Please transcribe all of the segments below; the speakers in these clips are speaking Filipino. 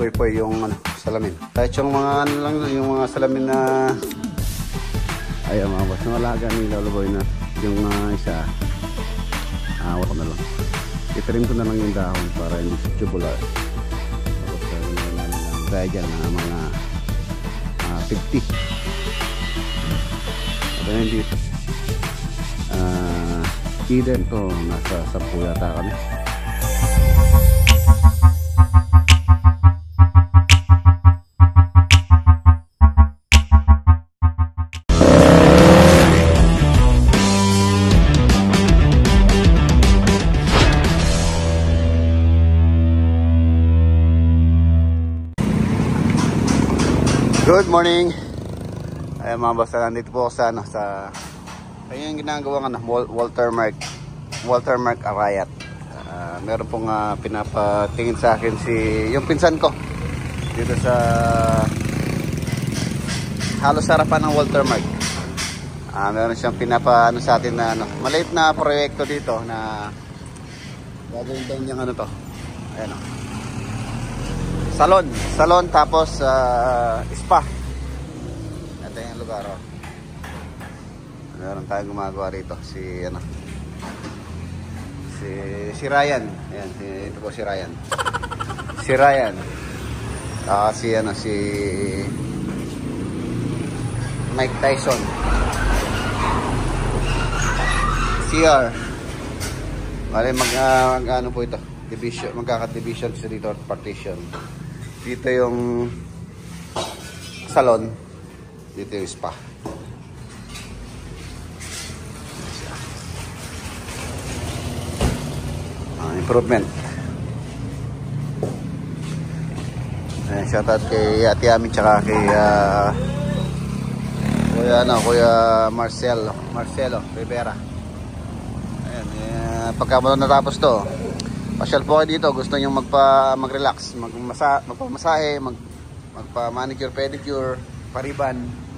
poy-poy yung ano, salamin. Kahit yung mga ano lang, yung mga salamin na ayaw mga boss, nawalaga ni Lolo Boy na yung isa, wala ko na lang. Itrim ko na lang yung dahon para hindi tubular. Tapos kaya dyan na mga 50. At hindi Eden to, nasa 10 yata kami. Good morning. Ay mga boss, nandito po ako sa ano, sa ayun yung ginagawang ano, Walter Mark Arayat. Meron pong pinapatingin sa akin yung pinsan ko dito sa halos harapan ng Walter Mark. Meron siyang pinapaano sa atin na ano, maliit na proyekto dito na gagawin daw niyang ano to. Ayan o. Salon tapos spa. Ito yung lugar oh. Meron tayong gumagawa rito si Ryan. Ayan, ito po si Ryan. Si Mike Tyson. CR. Bale ano po ito? Division, magkaka-division siya dito, partition. Dito yung salon, dito yung spa. Improvement. Shoutout kay Ate Ami tsaka kay Kuya Marcelo Rivera. Ayan, pagka natapos to, pasyal po kayo dito, gusto nyo mag-relax, magpamasahe, magpa-manicure, pedicure, pariban.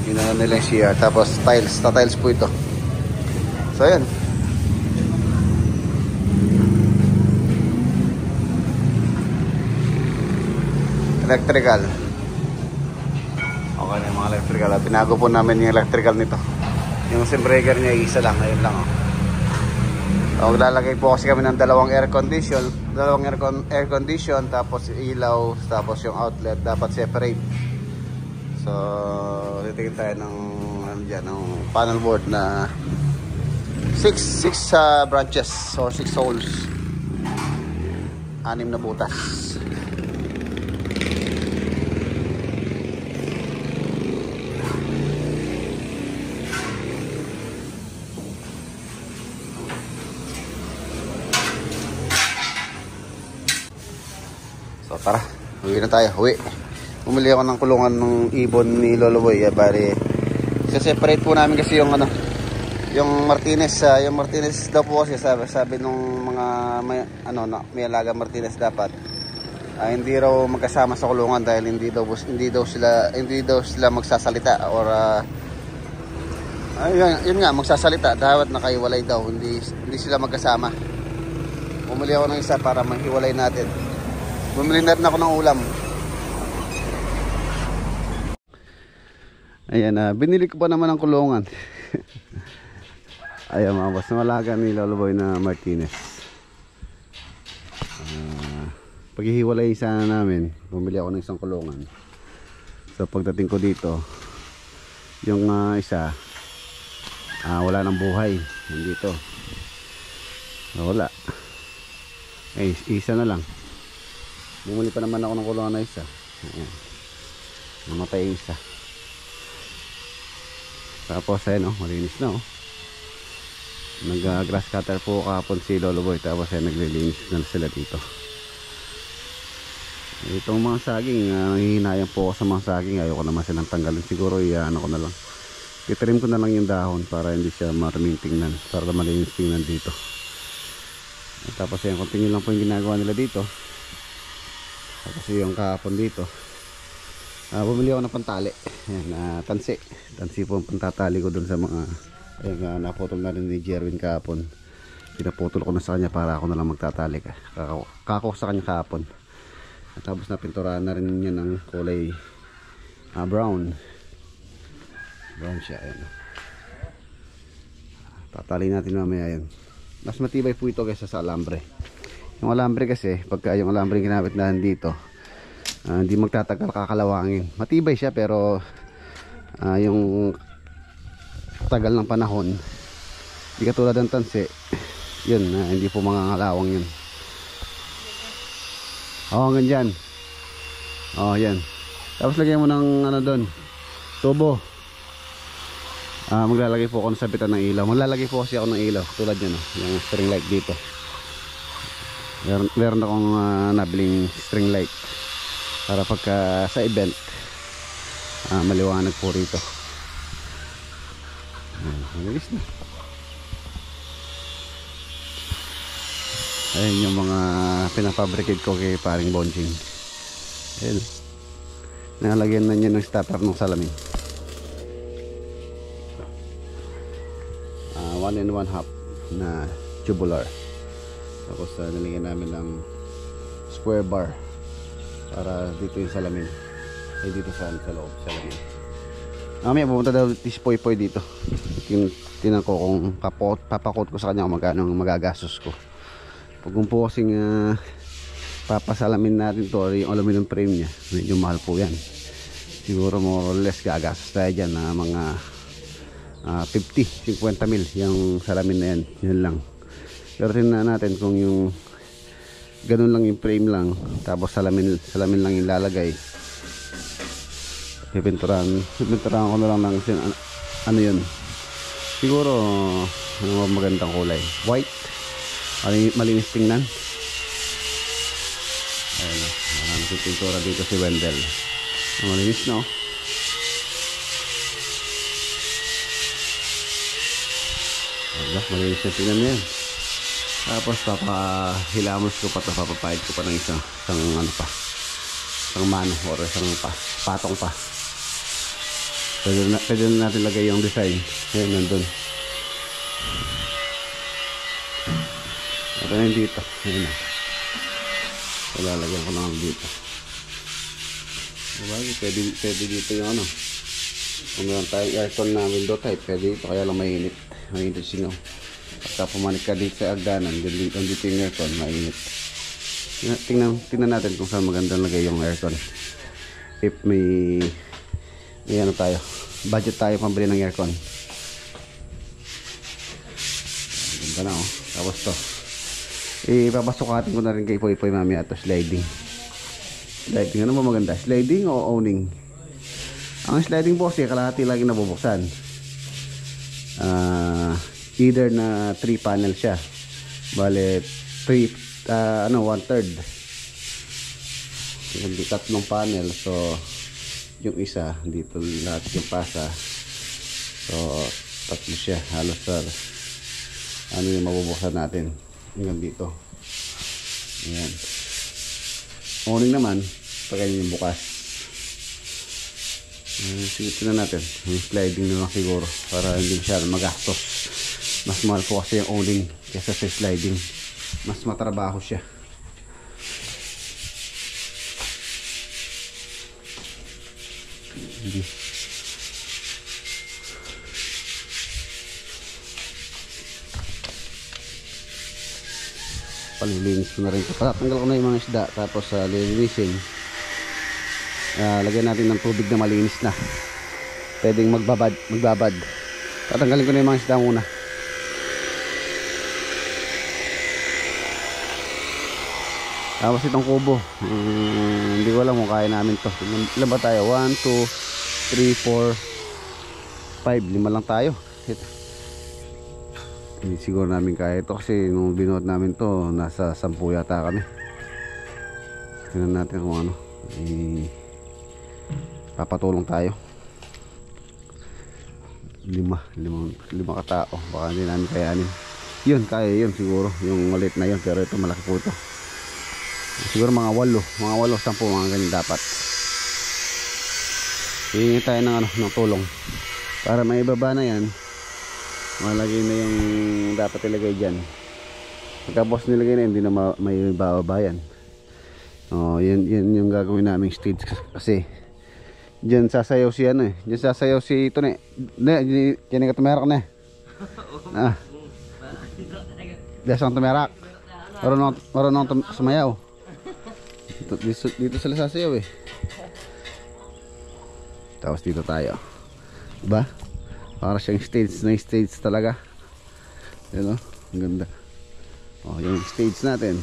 Ginawa nila yung CR, tapos tiles po ito. So ayan. Electrical. Okay na yung mga electrical. Pinago po namin yung electrical nito. Yung sim breaker niya isa lang. Ayun lang oh. Maglalagay po kasi kami ng dalawang air condition, tapos ilaw, tapos yung outlet dapat separate. So titingin tayo ng ng panel board na 6 branches or 6 holes. 6 na butas. So tara, uwi na tayo. Bumili ako ng kulungan ng ibon ni Lolo Boy. Bali, separate po namin kasi yung yung Martinez daw po kasi sabi nung mga may alaga Martinez dapat hindi raw magkasama sa kulungan dahil hindi daw sila magsasalita or yun nga, magsasalita, dapat nakaiwalay daw, hindi sila magkasama. Bumili ako ng isa para mahiwalay natin. Bumili na rin ako ng ulam. Ayan, binili ko pa naman ng kulungan. Ayan mga boss, malaga ni Lolo Boy na Martinez. Paghihiwalay sana namin, bumili ako ng isang kulungan. So pagdating ko dito, yung isa wala nang buhay nandito. Wala. Isa na lang. Bumili pa naman ako ng kulungan na isa. Ayan. Namatay yung isa. Tapos ayun malinis na nag-grass cutter po kahapon si Lolo Boy. Tapos naglilinis na sila dito. Itong mga saging, hihinayang po ako sa mga saging. Ayoko naman silang tanggalin. Siguro ano ko na lang, itrim ko na lang yung dahon para hindi siya maraming tingnan, para malinis tingnan dito. Tapos konting lang po yung ginagawa nila dito. Kasi yung kahapon dito, bumili ako ng pantali. Ayan, tansi. Tansi po ang pantatali ko dun sa mga, ayan, naputol na rin ni Jerwin kahapon. Pinaputol ko na sa kanya para ako na lang magtatali. Kako sa kanya kahapon. At tapos na pinturahan na rin niya ng kulay brown. Brown siya. Ayan. Tatali natin mamaya yan. Mas matibay po ito kaysa sa alambre. Yung alambre kasi, pagka yung alambre ginamit na dito, hindi magtatagal, kakalawangin. Matibay siya pero yung tagal ng panahon, hindi katulad ng tansi, yun, hindi po mangangalawang yun. Hanggang dyan. Yan. Tapos lagyan mo ng ano doon, tubo. Maglalagay po ako ng sabitan ng ilaw. Maglalagay po kasi ako ng ilaw tulad yan, yung string light dito. Meron akong nabiling string light para pagka sa event, maliwanag po rito. Malinis na. Ayun yung mga pinafabricate ko kay paring Bonjing. Ayun, nalagyan na niya ng starter ng salamin. 1 1/2 na tubular. Tapos nilagyan namin ng square bar para dito yung salamin, ay dito sa loob salamin. Mamaya pupunta daw si Poy dito. Tinan ko kung papakot ko sa kanya kung magkano ang magagastos ko. Pag kung po kasing papasalamin natin to, yung aluminum frame nya, medyo mahal po yan. Siguro more or less gagastos tayo dyan na mga 50 mil yung salamin na yan. Yun lang. Pero tingnan natin kung yung ganun lang yung frame lang, tapos salamin lang yung lalagay. Pipinturahan ko na lang ng ano yun, siguro magandang kulay white, malinis tingnan. Ayun, marami si pintura dito si Wendell. Malinis, no? Malinis na tingnan yan. Tapos papahilamos ko pa ito, papapahid ko pa ng isang ano pa, isang mano or isang patong pa. Pwede na natin lagay yung design. Ayan, nandun. Ito na yun dito. Ayan na. Lalagyan ko lang dito. Pwede dito yung ano, kung meron tayong aircon na window type, pwede dito, kaya lang mainit singaw. Pagka pumanik ka dito sa agdanan, dito yung aircon, mainit. Tingnan natin kung saan magandang lagay yung aircon. If may ano tayo, budget tayo pambili ng aircon. Ganda na, oh. Tapos to, ipapasukatin ko na rin kay Poy mamaya ito, sliding. Ano ba maganda? Sliding o owning? Ang sliding po kasi kalahati lagi nabubuksan. Either na 3 panel siya, bale 1/3. Hindi 3 panel, so yung isa dito lahat yung pasa, so 3 siya halos. Ano yung mabubuksan natin hanggang dito. Ayan. Owning naman pag ganyan yung bukas. Sige, tignan natin yung sliding na lang siguro para hindi masyadong magastos. Mas mahal po kasi yung owning kaysa sa sliding, mas matrabaho siya. Palilinis ko na rin ito. Patanggal ko na yung mga isda, tapos lilinisin. Lagyan natin ng tubig na malinis na, pwedeng magbabad. Tatanggalin ko na yung mga isda muna. Tapos itong kubo, hindi ko alam kung kaya namin to. Ilan ba tayo? 1, 2, 3, 4, 5, 5 lang tayo. Hindi siguro namin kaya ito kasi nung binuhat namin to, nasa 10 yata kami. Tingnan natin kung ano, papatulong tayo. 5 katao, baka hindi namin kayanin. Yun, kaya yun siguro, yung maliit na yun, pero ito malaki po ito. Siguro mga 8, 10, mga ganyan dapat. Hihingi tayo ng, ng tulong para maibaba na yan. Malagay na yung dapat ilagay dyan. Pagkapos nilagay na, hindi na may bababa yan. Yun yung gagawin naming stage. Kasi dyan sasayaw si dyan sasayaw si ito na dyan ka tumerak na Desang tumerak. Marunong sumayaw. Dito sila sasayaw eh. Tapos dito tayo. Diba? Para siyang stage talaga. Yan o, ang ganda. Yung stage natin.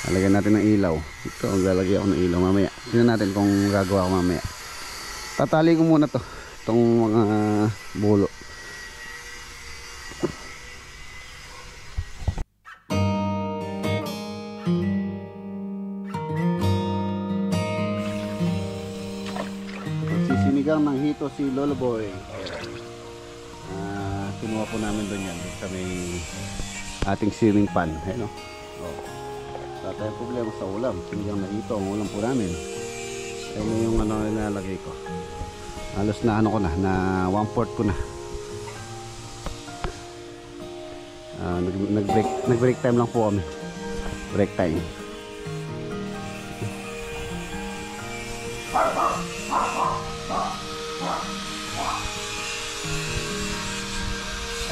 Lalagyan natin ng ilaw. Ito, maglalagay ako ng ilaw mamaya. Tingnan natin kung gagawa ko mamaya. Tatali ko muna to. Itong mga bulo. Sisinigang ng hito si Lolo Boy. Kinuha po namin doon yan. Sa may ating searing pan. Ayan o. Wala tayong problema sa ulam. Sinigang na hito ang ulam po namin. Ayan yung nilalagay ko. Halos na ko na 1/4 ko na. Nag-break time lang po kami. Break time.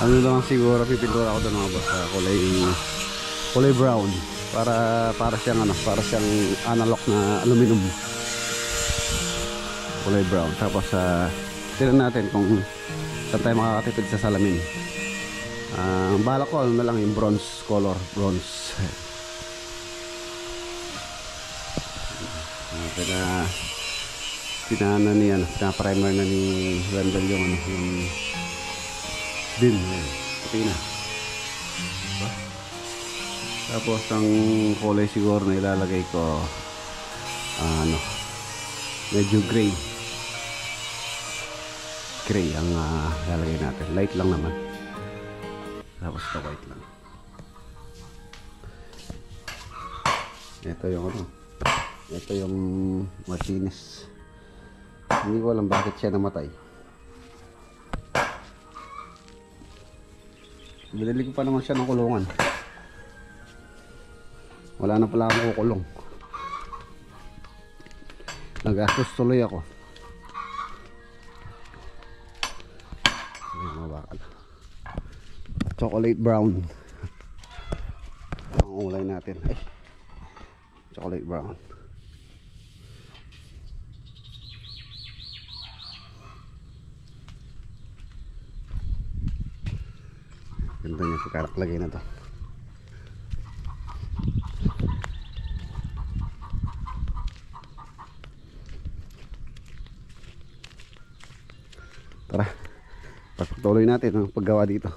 Ano lang siguro pipintura ako doon mga boss, kulay brown para siyang analog na aluminum. Kulay brown. Tapos tingnan natin kung saan tayo makakatipid sa salamin. Balak ko na lang yung bronze color, bronze. Pina-primer na ni Wendell yung din. Pati na. Diba? Tapos ang kulay siguro na ilalagay ko medyo gray ang ilalagay natin. Light lang naman. Tapos ito white lang. Ito yung Martinez. Hindi ko alam bakit siya namatay. Binili ko pa naman siya ng kulungan. Wala na pala akong kukulong. Nagastos tuloy ako. Mga bakal. Chocolate brown ang ulay natin. Chocolate brown. Ganda niya pagkaraklagay na to. Tara, pagpatuloy natin ang paggawa dito.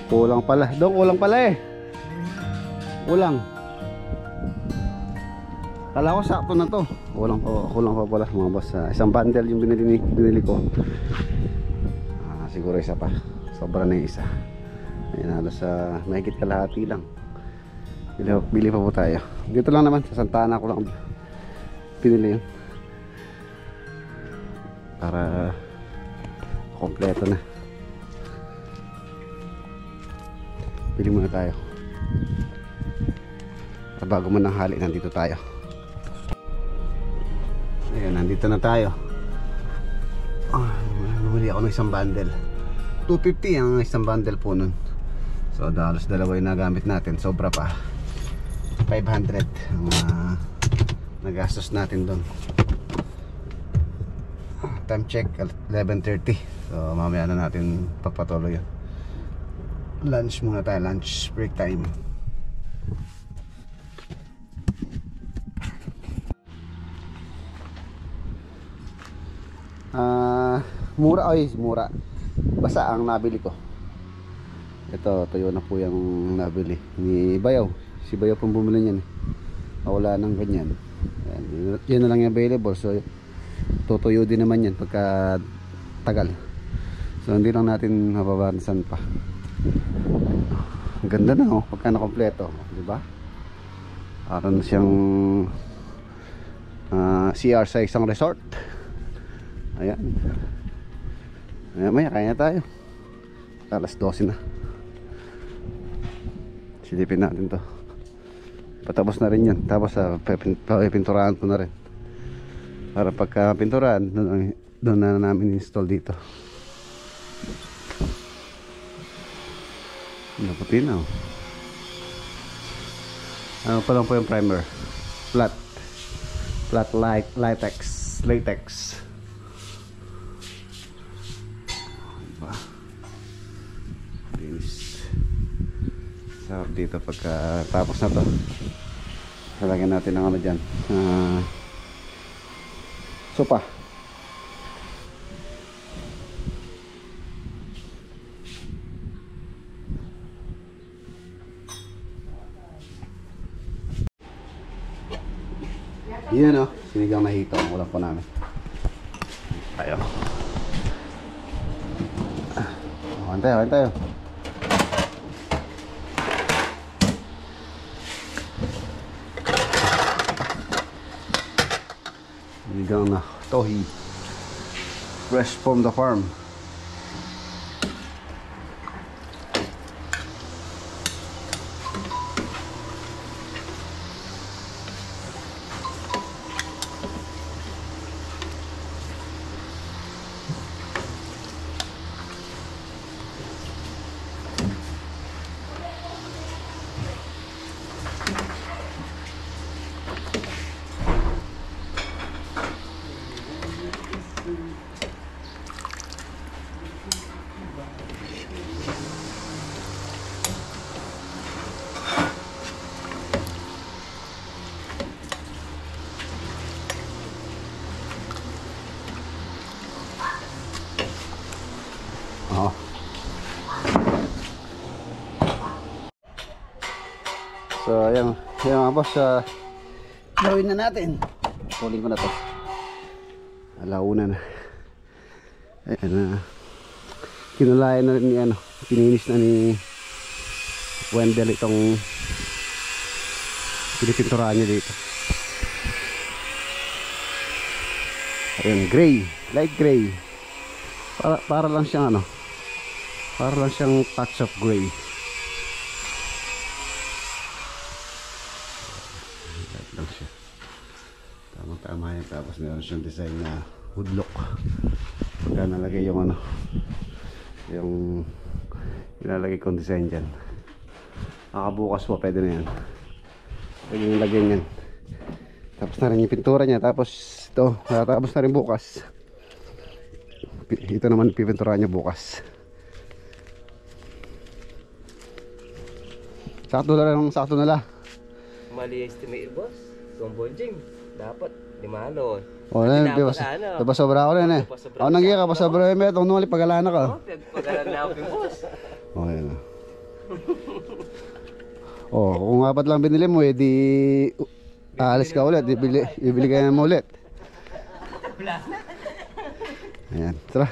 Kulang pala. Kulang pala eh. Kulang. Kala ko sakto na to. Kulang pa pala mga boss. Isang bundle yung binili ko. Siguro isa pa. Sobra na yung isa. Ayun, halos mahigit kalahati lang. Bili pa po tayo. Dito lang naman sa Santa Ana ko lang pinili yun. Para kompleto na. Bili muna tayo. Bago man ang hali, nandito tayo. Ayan, nandito na tayo. Bumili ako ng isang bundle. 250 ang isang bundle po nun. So dalos dalawa yung nagamit natin. Sobra pa 500 ang nagastos natin doon. Time check 11:30. So mamaya na natin pagpatuloy yun. Lunch muna tayo. Lunch break time. Mura. Basta ang nabili ko. Ito, tuyo na po yung nabili ni Bayaw. Si Bayaw pong bumili niyan. wala nang ganyan. Ayan, yun na lang yung available. So tutuyo din naman yan pagka tagal. So hindi lang natin mababansan pa. Ang ganda na oh, pagka nakompleto, di ba? Parang siyang CR sa isang resort. Ayan. Maya kaya na tayo. Alas 12 na. Silipin natin to. Patapos na rin yan. Tapos pipinturahan ko na rin. Para pagka pinturahan, doon na namin install dito. Naputi na oh. Ano pa lang po yung primer? Flat latex. Diba? Linis. Sarap dito pagka tapos na to. Lalagyan natin ng ano dyan, sopa. Yan o, sinigang na hito ang ulam po namin. Tayo. Kain tayo. Sinigang na tohi. Fresh from the farm. So ayan mga boss, gawin na natin. Kunin ko na to. Alauna na. Ayan, kinulayan na rin ni pininis na ni Wendell itong pinipinturahan niya dito. Ayan, gray, light gray. Para lang siyang para lang siyang touch of gray. Lang siya. Tama yan. Tapos meron siyang design na woodlock. Pagka nalagay yung yung ilalagay kong design dyan. Nakabukas po, pwede na yan. Pwede yung lagyan yan. Tapos na rin yung pintura niya. Tapos ito, tapos na rin bukas. Ito naman pipinturahan niya bukas. Sakto na lang. Mali estimate boss. Kung bonjing dapat 5 lo. Oh, na diba sobra ako rin eh. Ako nangyay ka pa sobra eh, itong nuli pagalana ka. Oh, pagalan na ako boss. Oh, yan. Oh, kung apat lang binili mo eh, di aalis ka ulit, ibili ka mo ulit. Ayan, tara.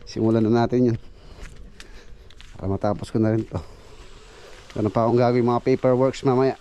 Simulan na natin yun. Para matapos ko na rin to. Ano pa akong gagawin mga paperworks mamaya.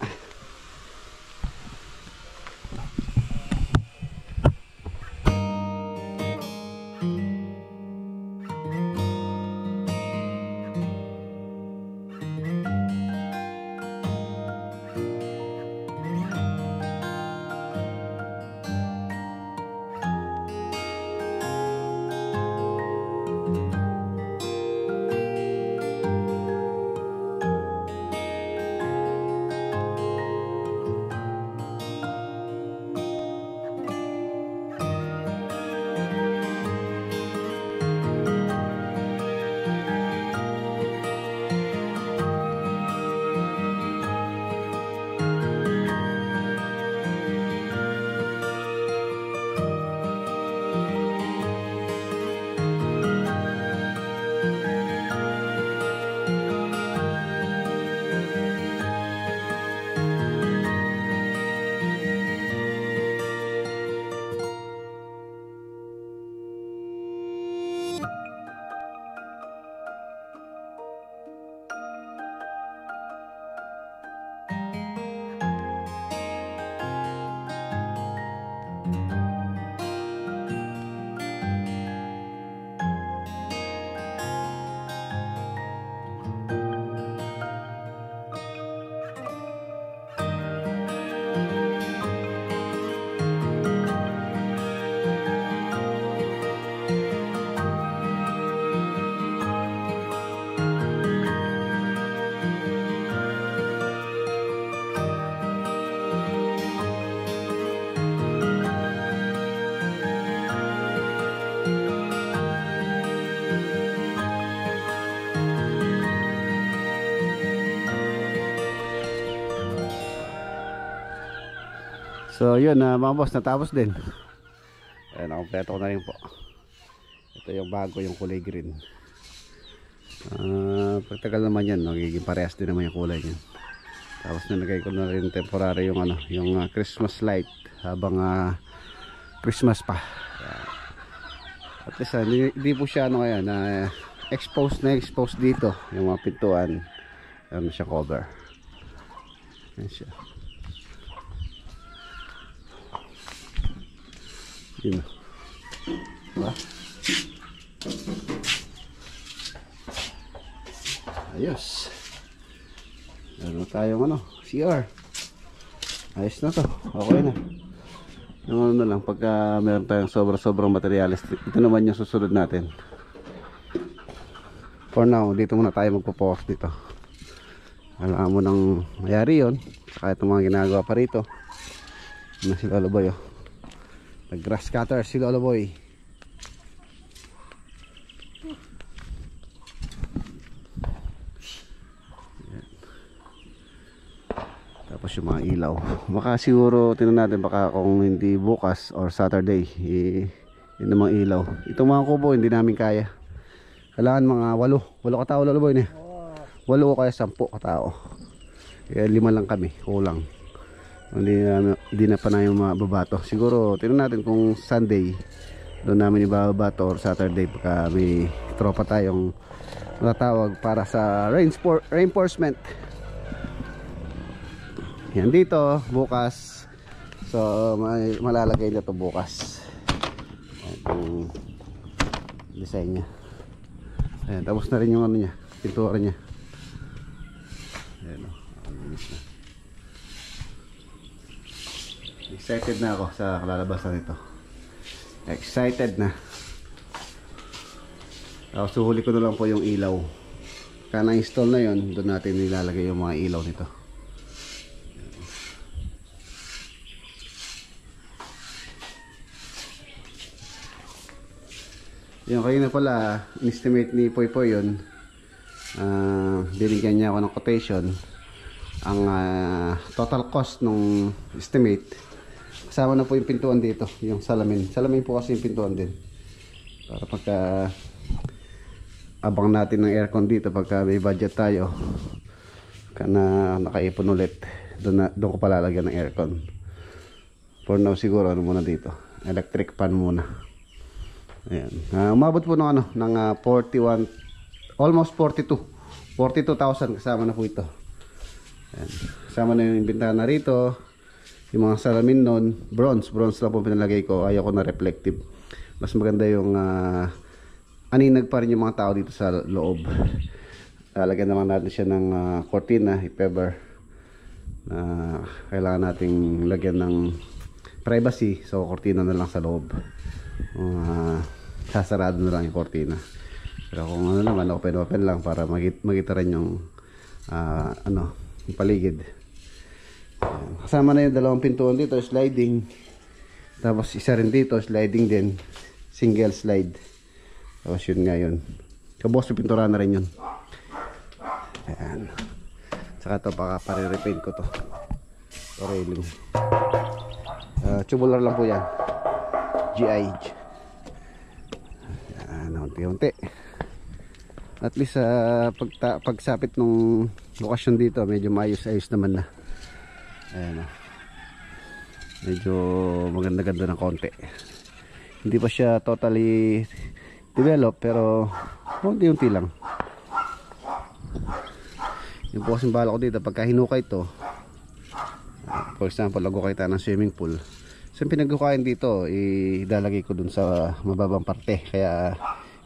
So yun mga boss, natapos din. Ayan, nakompleto ko na rin po. Ito yung bago, yung kulay green. Pagtagal naman yan, magiging parehas din naman yung kulay niyan. Tapos nilagay ko na rin temporary yung yung Christmas light habang Christmas pa. At least hindi po siya ngayon exposed dito yung mga pintuan. Ano siya cover. Yan siya. Yun. Diba? Ayos. Meron na tayong CR. Ayos na to. Okay na. Yung na lang, pagka meron tayong sobrang materialis, ito naman yung susunod natin. For now, dito muna tayo magpo-focus dito. Alam mo nang mayari yun. Saka itong mga ginagawa pa rito. Ano si Lolo Boy, oh. Nag-grass cutter si Lolo Boy. Tapos yung mga ilaw. Baka siguro tinan natin baka kung hindi bukas or Saturday yun namang ilaw. Itong mga kubo hindi namin kaya. Kailangan mga 8 katao Lolo Boy ne. 8 o kaya 10 katao. Kaya 5 lang kami, kulang. Hindi na pa namin mababato. Siguro tinan natin kung Sunday doon namin ibabato or Saturday pagka may tropa tayong matatawag para sa reinforcement. Yan dito bukas. So malalagay na to bukas. Itong design niya. Ayan, tapos na rin yung niya, pintura niya. Ayan, excited na ako sa kalalabasan nito. Excited na. Tapos suhuli ko na lang po yung ilaw. Kaya na-install na yun, doon natin nilalagay yung mga ilaw nito. Yung kanina pala, in-estimate ni Poy Poy yun. Binigyan niya ako ng quotation. Ang total cost nung estimate, kasama na po yung pintuan dito, yung salamin. Salamin po kasi yung pintuan din. Para pagka abang natin ng aircon dito, pagka may budget tayo, na nakaipon ulit, doon ko palalagyan ng aircon. For now siguro, muna dito, electric fan muna. Ayan. Umabot po ng 41, almost 42,000 kasama na po ito. Ayan. Kasama na yung bintana rito. Yung mga salamin nun, bronze lang po pinalagay ko. Ayaw ko na reflective. Mas maganda yung aninag pa rin yung mga tao dito sa loob. Lalagyan naman natin siya ng cortina, if ever kailangan nating lagyan ng privacy. So cortina na lang sa loob. Sasarado na lang yung cortina. Pero kung ano naman, open lang para magita rin yung yung paligid. Kasama na yung dalawang pintuan dito, sliding. Tapos isa rin dito, sliding din, single slide. Tapos yun nga yun. Kabos yung pintura na rin yun. Ayan. Saka ito, baka pare-repaint ko to. Railing. Tubular lang po yan. GI. Unti-unti. At least pagsapit nung lokasyon dito, medyo maayos-ayos naman na. Ayan, medyo maganda-ganda ng konti. Hindi pa siya totally develop, pero unti-unti lang. Yung po kasing bala ko dito, pagka hinukay ito, for example, lagukay tayo ng swimming pool. So yung pinagkukain dito, idalagay ko dun sa mababang parte. Kaya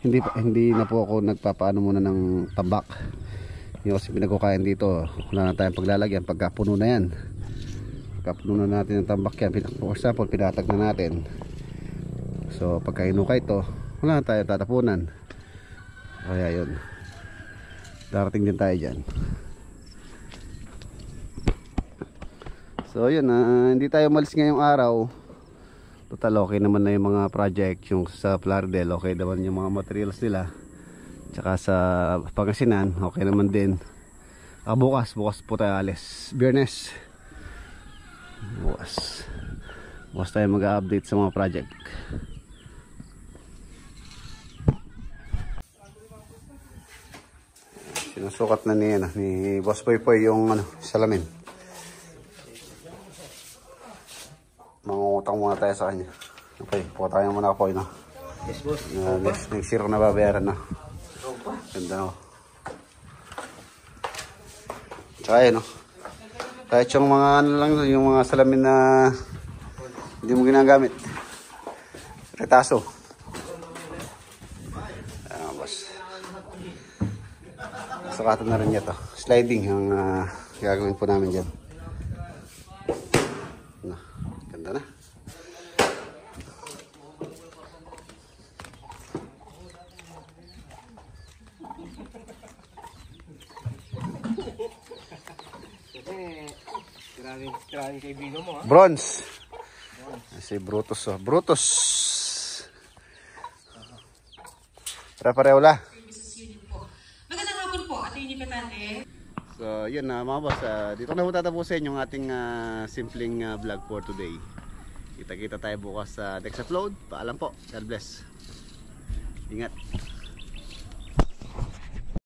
hindi na po ako nagpapaano muna ng tambak. Yung kasi pinagkukain dito, wala na tayong paglalagyan pagka puno na yan. Pagka puno na natin yung tambak yan, for example, pinatag na natin. So pagka hinukay ito, wala na tayong tatapunan. Kaya yun, darating din tayo dyan. So yun, hindi tayo malis ngayong araw. Total okay naman na yung mga project. Yung sa Plaridel, okay naman yung mga materials nila. Tsaka sa Pangasinan, okay naman din. Bukas po tayo alis, Biyernes. Bukas Bukas tayo mag-update sa mga project. Sinusukat na ni Boss Poy Poy yung salamin. Mangungutang muna tayo sa kanya. Okay, puha tayo muna Poy, no? Yes, boss. Next year na babayaran, no? Ganda, no? Tsaka yun, no? Kahit yung mga lang, yung mga salamin na hindi mo ginagamit. Retaso. Boss. Sukatan na rin niya to. Sliding ang gagawin po namin dyan. Ganda na. Maraming kaibigan mo, ha? Bronze. Si Brutus, oh. Brutus. Pareho la. Magandang hapon po, Ate Inipetante. So, yun na mga boss. Dito na po tatapusin yung ating simpleng vlog for today. Kita-kita tayo bukas sa next upload. Paalam po. God bless. Ingat.